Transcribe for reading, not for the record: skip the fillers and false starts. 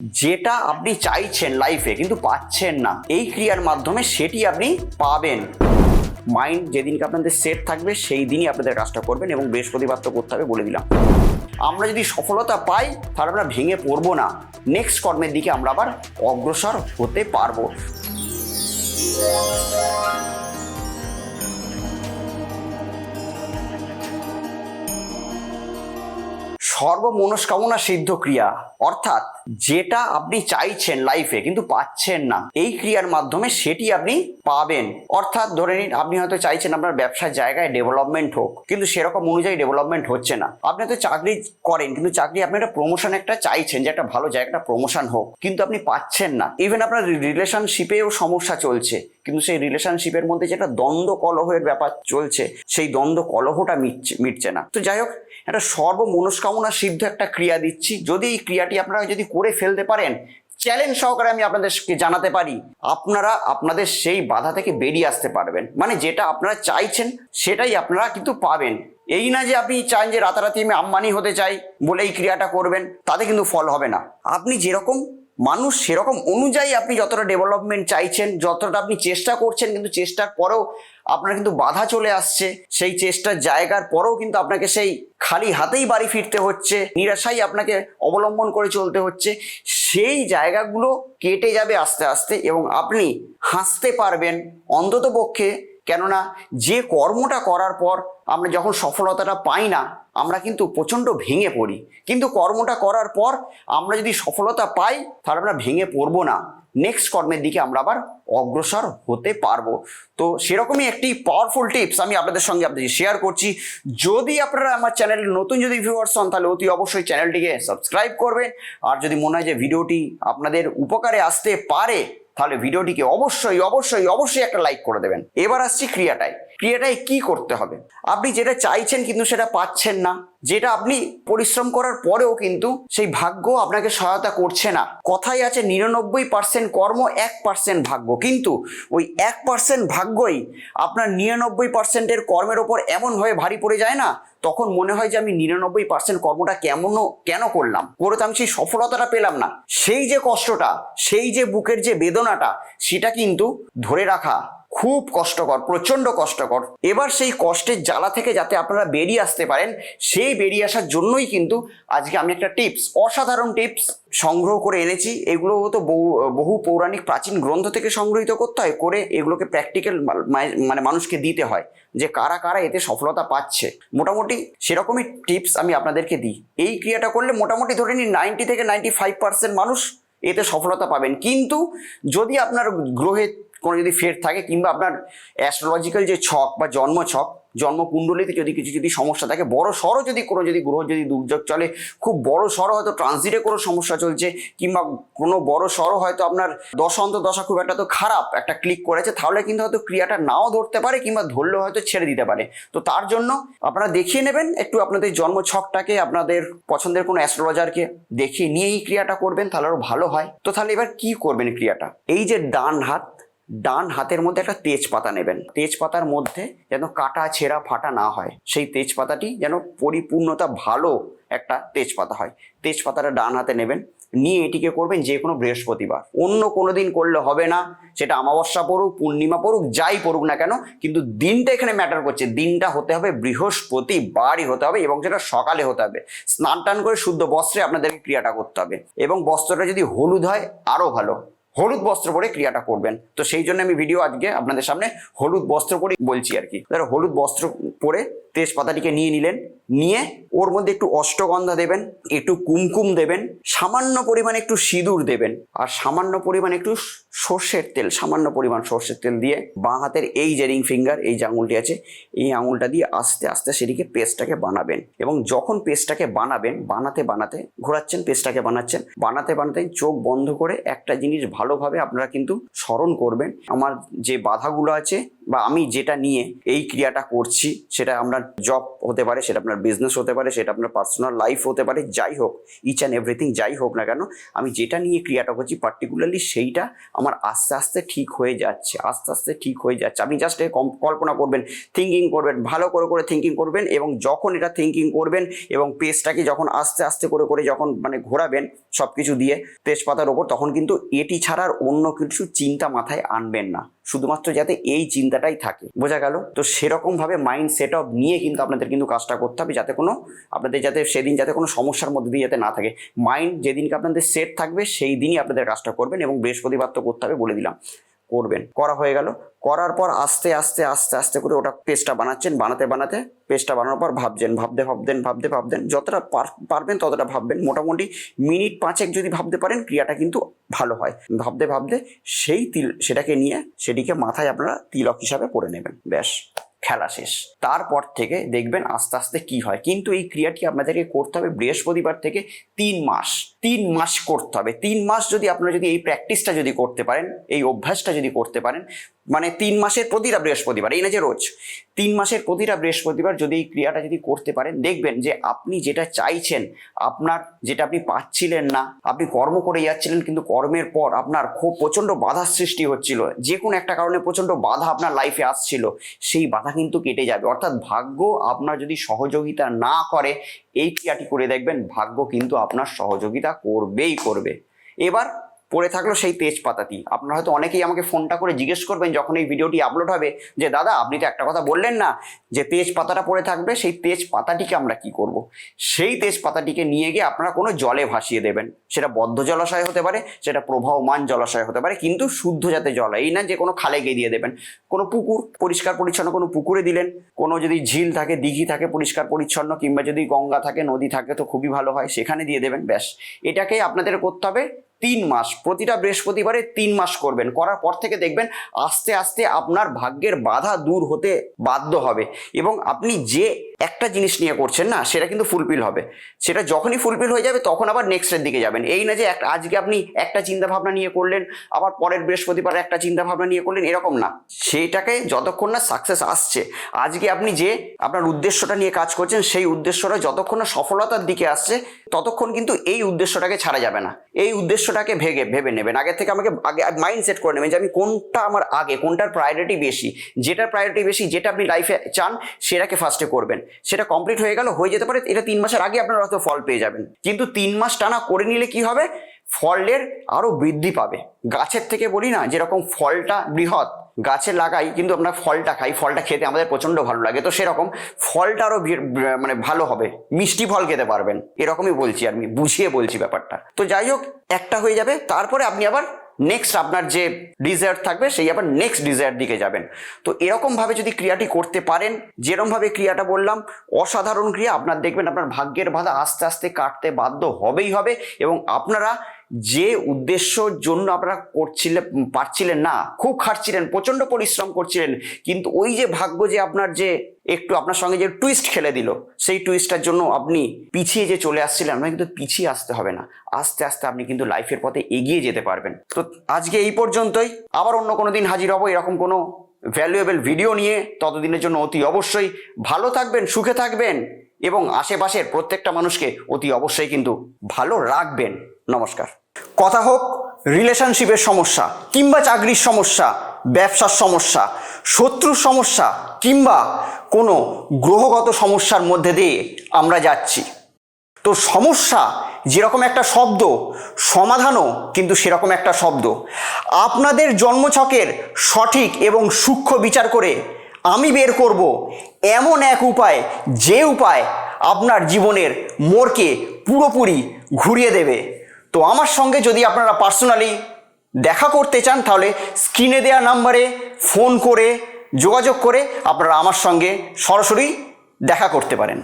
যেটা আপনি চাইছেন লাইফে কিন্তু পাচ্ছেন না, এই ক্রিয়ার মাধ্যমে সেটি আপনি পাবেন। মাইন্ড যেদিনকে আপনাদের সেট থাকবে সেই দিনই আপনাদের কাজটা করবেন, এবং বৃহস্পতিবার তো করতে হবে বলে দিলাম। আমরা যদি সফলতা পাই তাহলে আমরা ভেঙে পড়বো না, নেক্সট কর্মের দিকে আমরা আবার অগ্রসর হতে পারবো। সর্বমনস্কামনা সিদ্ধ ক্রিয়া, অর্থাৎ যেটা আপনি চাইছেন লাইফে কিন্তু পাচ্ছেন না, এই ক্রিয়ার মাধ্যমে সেটি আপনি পাবেন। অর্থাৎ ধরে নিন আপনি হয়তো চাইছেন আপনার ব্যবসার জায়গায় ডেভেলপমেন্ট হোক, কিন্তু সেরকম অনুযায়ী ডেভেলপমেন্ট হচ্ছে না। আপনি হয়তো চাকরি করেন, কিন্তু চাকরি আপনি একটা প্রমোশন একটা চাইছেন যে একটা ভালো জায়গাটা প্রমোশন হোক, কিন্তু আপনি পাচ্ছেন না। ইভেন আপনার রিলেশনশিপেও সমস্যা চলছে, কিন্তু সেই রিলেশনশিপের মধ্যে যেটা দ্বন্দ্ব কলহের ব্যাপার চলছে, সেই দ্বন্দ্ব কলহটা মিটছে না। তো যাই হোক, একটা সর্বমনস্কামনা সিদ্ধ একটা ক্রিয়া দিচ্ছি। যদি এই ক্রিয়াটি আপনারা যদি করে ফেলতে পারেন, চ্যালেঞ্জ সহকারে আমি আপনাদেরকে জানাতে পারি, আপনারা আপনাদের সেই বাধা থেকে বেরিয়ে আসতে পারবেন। মানে যেটা আপনারা চাইছেন সেটাই আপনারা কিন্তু পাবেন। এই না যে আপনি চান যে রাতারাতি আমি আম্বানি হতে চাই বলে এই ক্রিয়াটা করবেন, তাতে কিন্তু ফল হবে না। আপনি যেরকম মানুষ সেরকম অনুযায়ী আপনি যতটা ডেভেলপমেন্ট চাইছেন, যতটা আপনি চেষ্টা করছেন, কিন্তু চেষ্টার পরেও আপনার কিন্তু বাধা চলে আসছে, সেই চেষ্টার জায়গার পরেও কিন্তু আপনাকে সেই খালি হাতেই বাড়ি ফিরতে হচ্ছে, নিরাশাই আপনাকে অবলম্বন করে চলতে হচ্ছে। সেই জায়গাগুলো কেটে যাবে আস্তে আস্তে, এবং আপনি হাসতে পারবেন অন্তত পক্ষে। কেননা যে কর্মটা করার পর আমরা যখন সফলতাটা পাই না, আমরা কিন্তু প্রচণ্ড ভেঙে পড়ি, কিন্তু কর্মটা করার পর আমরা যদি সফলতা পাই তাহলে আমরা ভেঙে পড়বো না, নেক্সট কর্মের দিকে আমরা আবার অগ্রসর হতে পারবো। তো সেরকমই একটি পাওয়ারফুল টিপস আমি আপনাদের সঙ্গে শেয়ার করছি। যদি আপনারা আমার চ্যানেলে নতুন যদি ভিউয়ার্স হন, তাহলে অতি অবশ্যই চ্যানেলটিকে সাবস্ক্রাইব করবেন। আর যদি মনে হয় যে ভিডিওটি আপনাদের উপকারে আসতে পারে, তাহলে ভিডিওটিকে অবশ্যই অবশ্যই অবশ্যই একটা লাইক করে দেবেন। এবার আসছি ক্রিয়াটায় কি করতে হবে। আপনি যেটা চাইছেন কিন্তু সেটা পাচ্ছেন না, যেটা আপনি পরিশ্রম করার পরেও কিন্তু সেই ভাগ্য আপনাকে সহায়তা করছে না। কথাই আছে 99% কর্ম 1% ভাগ্য, কিন্তু ওই 1% ভাগ্যই আপনার 99%-এর কর্মের ওপর এমনভাবে ভারী পড়ে যায় না, তখন মনে হয় যে আমি 99% কর্মটা কেন করলাম, করে তো আমি সেই সফলতাটা পেলাম না। সেই যে কষ্টটা, সেই যে বুকের যে বেদনাটা, সেটা কিন্তু ধরে রাখা খুব কষ্টকর, প্রচন্ড কষ্টকর। এবার সেই কষ্টের জ্বালা থেকে যাতে আপনারা বেরিয়ে আসতে পারেন, সেই বেরিয়ে আসার জন্যই কিন্তু আজকে আমি একটা টিপস, অসাধারণ টিপস সংগ্রহ করে এনেছি। এগুলো তো বহু পৌরাণিক প্রাচীন গ্রন্থ থেকে সংগ্রহিত করতে হয়, করে এগুলোকে প্র্যাকটিক্যাল মানে মানুষকে দিতে হয় যে কারা কারা এতে সফলতা পাচ্ছে। মোটামুটি সেরকমই টিপস আমি আপনাদেরকে দিই। এই ক্রিয়াটা করলে মোটামুটি ধরে নিন 90 থেকে 95% মানুষ এতে সফলতা পাবেন। কিন্তু যদি আপনার গ্রহে কোনো যদি ফের থাকে, কিংবা আপনার অ্যাস্ট্রোলজিক্যাল যে ছক বা জন্মকুণ্ডলিতে যদি সমস্যা থাকে, বড় সড়ো যদি গ্রহ যদি দুর্যোগ চলে, খুব বড় সড়ো হয়তো ট্রানজিটে কোনো সমস্যা চলছে, কিংবা কোনো বড় সড়ো হয়তো আপনার দশা খুব একটা তো খারাপ একটা ক্লিক করেছে, তাহলে কিন্তু হয়তো ক্রিয়াটা নাও ধরতে পারে, কিংবা ধরলেও হয়তো ছেড়ে দিতে পারে। তো তার জন্য আপনারা দেখিয়ে নেবেন একটু আপনাদের জন্মছকটাকে, আপনাদের পছন্দের কোনো অ্যাস্ট্রোলজারকে দেখিয়ে নিয়ে এই ক্রিয়াটা করবেন, তাহলে আরো ভালো হয়। তো তাহলে এবার কি করবেন ক্রিয়াটা, এই যে ডান হাতের মধ্যে একটা তেজপাতা নেবেন। তেজপাতার মধ্যে যেন কাটা ছেঁড়া ফাটা না হয়, সেই তেজপাতাটি যেন পরিপূর্ণতা ভালো একটা তেজপাতা হয়। তেজপাতাটা ডান হাতে নেবেন, নিয়ে এটিকে করবেন যে কোনো বৃহস্পতিবার, অন্য কোনো দিন করলে হবে না। সেটা অমাবস্যা পড়ুক, পূর্ণিমা পড়ুক, যাই পড়ুক না কেন, কিন্তু দিনটা এখানে ম্যাটার করছে। দিনটা হতে হবে বৃহস্পতিবারই হতে হবে, এবং সেটা সকালে হতে হবে। স্নান টান করে শুদ্ধ বস্ত্রে আপনাদেরকে ক্রিয়াটা করতে হবে, এবং বস্ত্রটা যদি হলুদ হয় আরো ভালো, হলুদ বস্ত্র পরে ক্রিয়াটা করবেন। তো সেই জন্য আমি ভিডিও আজকে আপনাদের সামনে হলুদ বস্ত্র পরে বলছি আর কি। হলুদ বস্ত্র পরে তেজপাতাটিকে নিয়ে নিলেন, নিয়ে ওর মধ্যে একটু অষ্টগন্ধা দেবেন, একটু কুমকুম দেবেন, সামান্য পরিমাণ একটু সিঁদুর দেবেন, আর সামান্য পরিমাণ একটু সামান্য পরিমাণ সর্ষের তেল দিয়ে বাঁ হাতের এই যে রিং ফিঙ্গার, এই যে আঙুলটি আছে, এই আঙুলটা দিয়ে আস্তে আস্তে সেটিকে পেস্টটাকে বানাবেন। এবং যখন পেস্টটাকে বানাবেন, বানাতে ঘোরাচ্ছেন, পেস্টটাকে বানাতে চোখ বন্ধ করে একটা জিনিস ভালো ভালোভাবে আপনারা কিন্তু স্মরণ করবেন আমার যে বাধাগুলো আছে বা আমি যেটা নিয়ে এই ক্রিয়াটা করছি, সেটা আপনার জব হতে পারে, সেটা আপনার বিজনেস হতে পারে, সেটা আপনার পার্সোনাল লাইফ হতে পারে, যাই হোক ইচ অ্যান্ড এভরিথিং যাই হোক না কেন, আমি যেটা নিয়ে ক্রিয়াটা করছি পার্টিকুলারলি সেইটা আমার আস্তে আস্তে ঠিক হয়ে যাচ্ছে, আস্তে আস্তে ঠিক হয়ে যাচ্ছে। আপনি জাস্ট কল্পনা করবেন, থিঙ্কিং করবেন, ভালো করে থিঙ্কিং করবেন, এবং যখন এটা থিঙ্কিং করবেন এবং পেজটাকে যখন আস্তে আস্তে করে যখন মানে ঘোরাবেন সব কিছু দিয়ে তেজপাতার ওপর, তখন কিন্তু এটি ছাড়ার অন্য কিছু চিন্তা মাথায় আনবেন না, শুধুমাত্র যাতে এই চিন্তাটাই থাকে। বোঝা গেল? তো সেরকম ভাবে মাইন্ড সেট আপ নিয়ে কিন্তু আপনাদের কিন্তু কাজটা করতে হবে, যাতে কোনো আপনাদের যাতে সেদিন যাতে কোনো সমস্যার মধ্যে দিয়ে যাতে না থাকে। মাইন্ড যেদিনকে আপনাদের সেট থাকবে সেই দিনই আপনাদের কাজটা করবেন, এবং বৃহস্পতিবার তো করতে হবে বলে দিলাম, করবেন। করা হয়ে গেল, করার পর আস্তে আস্তে করে ওটা পেজটা বানাচ্ছেন, বানাতে পেজটা বানানোর পর ভাবতেন যতটা পারবেন ততটা ভাববেন। মোটামুটি মিনিট 5 যদি ভাবতে পারেন ক্রিয়াটা কিন্তু ভালো হয়। ভাবতে সেই সেটাকে নিয়ে সেটিকে মাথায় আপনারা তিলক হিসাবে পরে নেবেন, ব্যাস খেলা শেষ। তারপর থেকে দেখবেন আস্তে আস্তে কি হয়। কিন্তু এই ক্রিয়াটি আপনাদেরকে করতে হবে বৃহস্পতিবার থেকে 3 মাস করতে হবে। 3 মাস যদি আপনারা যদি এই প্র্যাকটিসটা যদি করতে পারেন, এই অভ্যাসটা যদি করতে পারেন, মানে 3 মাসের প্রতিটা বৃহস্পতিবার, এই না যে রোজ, 3 মাসের প্রতিটা বৃহস্পতিবার যদি এই ক্রিয়াটা যদি করতে পারেন, দেখবেন যে আপনি যেটা চাইছেন, আপনার যেটা আপনি পাচ্ছিলেন না, আপনি কর্ম করে যাচ্ছিলেন কিন্তু কর্মের পর আপনার খুব প্রচণ্ড বাধার সৃষ্টি হচ্ছিল, যে কোনো একটা কারণে প্রচণ্ড বাধা আপনার লাইফে আসছিল, সেই বাধা কিন্তু কেটে যাবে। অর্থাৎ ভাগ্য আপনার যদি সহযোগিতা না করে, এই ক্রিয়াটি করে দেখবেন ভাগ্য কিন্তু আপনার সহযোগিতা করবে। এবার পড়ে থাকলো সেই তেজপাতাটি। আপনারা হয়তো অনেকেই আমাকে ফোনটা করে জিজ্ঞেস করবেন যখন এই ভিডিওটি আপলোড হবে, যে দাদা আপনি তো একটা কথা বললেন না যে তেজপাতাটা পড়ে থাকবে, সেই তেজপাতাটিকে আমরা কি করব? সেই তেজপাতাটিকে নিয়ে গিয়ে আপনারা কোনো জলে ভাসিয়ে দেবেন। সেটা বদ্ধ জলাশয় হতে পারে, সেটা প্রবাহমান জলাশয় হতে পারে, কিন্তু শুদ্ধ যাতে জল, এই না যে কোনো খালে গিয়ে দিয়ে দেবেন। কোনো পুকুর পরিষ্কার পরিচ্ছন্ন কোনো পুকুরে দিলেন, কোনো যদি ঝিল থাকে, দিঘি থাকে পরিষ্কার পরিচ্ছন্ন, কিংবা যদি গঙ্গা থাকে, নদী থাকে তো খুবই ভালো হয়, সেখানে দিয়ে দেবেন। ব্যাস, এটাকে আপনাদের করতে হবে 3 মাস, প্রতিটা বৃহস্পতিবারে 3 মাস করবেন। করার পর থেকে দেখবেন আস্তে আস্তে আপনার ভাগ্যের বাধা দূর হতে বাধ্য হবে, এবং আপনি যে একটা জিনিস নিয়ে করছেন না, সেটা কিন্তু ফুলফিল হবে। সেটা যখনই ফুলফিল হয়ে যাবে তখন আবার নেক্সটের দিকে যাবেন। এই না যে আজকে আপনি একটা চিন্তা ভাবনা নিয়ে করলেন, আবার পরের বৃহস্পতিবার একটা চিন্তা ভাবনা নিয়ে করলেন, এরকম না। সেইটাকে যতক্ষণ না সাকসেস আসছে, আজকে আপনি যে আপনার উদ্দেশ্যটা নিয়ে কাজ করছেন, সেই উদ্দেশ্যটা যতক্ষণ না সফলতার দিকে আসছে, ততক্ষণ কিন্তু এই উদ্দেশ্যটাকে ছাড়া যাবে না। এই উদ্দেশ্যটাকে ভেবে নেবেন, আগে থেকে আগে মাইন্ড সেট করে নেবেন যে আমি কোনটা আমার আগে, কোনটার প্রায়োরিটি বেশি, যেটার প্রায়োরিটি বেশি, যেটা আপনি লাইফে চান সেটাকে ফার্স্টে করবেন। সেটা কমপ্লিট হয়ে যেতে পারে এটা 3 মাসের আগে আপনারা হয়তো ফল পেয়ে যাবেন, কিন্তু 3 মাস টানা করে নিলে কি হবে, ফলের আরো বৃদ্ধি পাবে। গাছের থেকে বলি না, যেরকম ফলটা বৃহৎ, গাছে লাগাই কিন্তু আমরা ফলটা খাই, ফলটা খেতে আমাদের প্রচন্ড ভালো লাগে, তো সেরকম ফলটা আরো মানে ভালো হবে, মিষ্টি ফল খেতে পারবেন, এরকমই বলছি, আমি বুঝিয়ে বলছি ব্যাপারটা। তো যাই হোক, একটা হয়ে যাবে, তারপরে আপনি আবার নেক্সট আপনার যে ডিজায়ার থাকবে সেই আবার নেক্সট ডিজায়ার দিকে যাবেন। তো এরকম ভাবে যদি ক্রিয়াটি করতে পারেন, যেরকম ভাবে ক্রিয়াটা বললাম, অসাধারণ ক্রিয়া, আপনার দেখবেন আপনার ভাগ্যের বাধা আস্তে আস্তে কাটতে বাধ্য হবে, এবং আপনারা যে উদ্দেশ্যর জন্য আপনারা পারছিলেন না, খুব খাটছিলেন, প্রচন্ড পরিশ্রম করছিলেন, কিন্তু ওই যে ভাগ্য যে আপনার যে একটু আপনার সঙ্গে যে টুইস্ট খেলে দিল, সেই টুইস্টটার জন্য আপনি পিছিয়ে যে চলে আসছিলেন, আপনার কিন্তু পিছিয়ে আসতে হবে না, আস্তে আস্তে আপনি কিন্তু লাইফের পথে এগিয়ে যেতে পারবেন। তো আজকে এই পর্যন্তই, আবার অন্য কোনো দিন হাজির হব এরকম কোনো ভ্যালুয়েবল ভিডিও নিয়ে। ততদিনের জন্য অতি অবশ্যই ভালো থাকবেন, সুখে থাকবেন, এবং আশেপাশের প্রত্যেকটা মানুষকে অতি অবশ্যই কিন্তু ভালো রাখবেন। নমস্কার। কথা হোক রিলেশনশিপের সমস্যা, কিংবা চাকরির সমস্যা, ব্যবসার সমস্যা, শত্রুর সমস্যা, কিংবা কোনো গ্রহগত সমস্যার মধ্যে দিয়ে আমরা যাচ্ছি, তো সমস্যা যেরকম একটা শব্দ, সমাধানও কিন্তু সেরকম একটা শব্দ। আপনাদের জন্মছকের সঠিক এবং সূক্ষ্ম বিচার করে আমি বের করব এমন এক উপায়, যে উপায় আপনার জীবনের মোড়কে পুরোপুরি ঘুরিয়ে দেবে। তো আমার সঙ্গে যদি আপনারা পার্সোনালি দেখা করতে চান, তাহলে স্ক্রিনে দেওয়া নাম্বারে ফোন করে যোগাযোগ করে আপনারা আমার সঙ্গে সরাসরি দেখা করতে পারেন।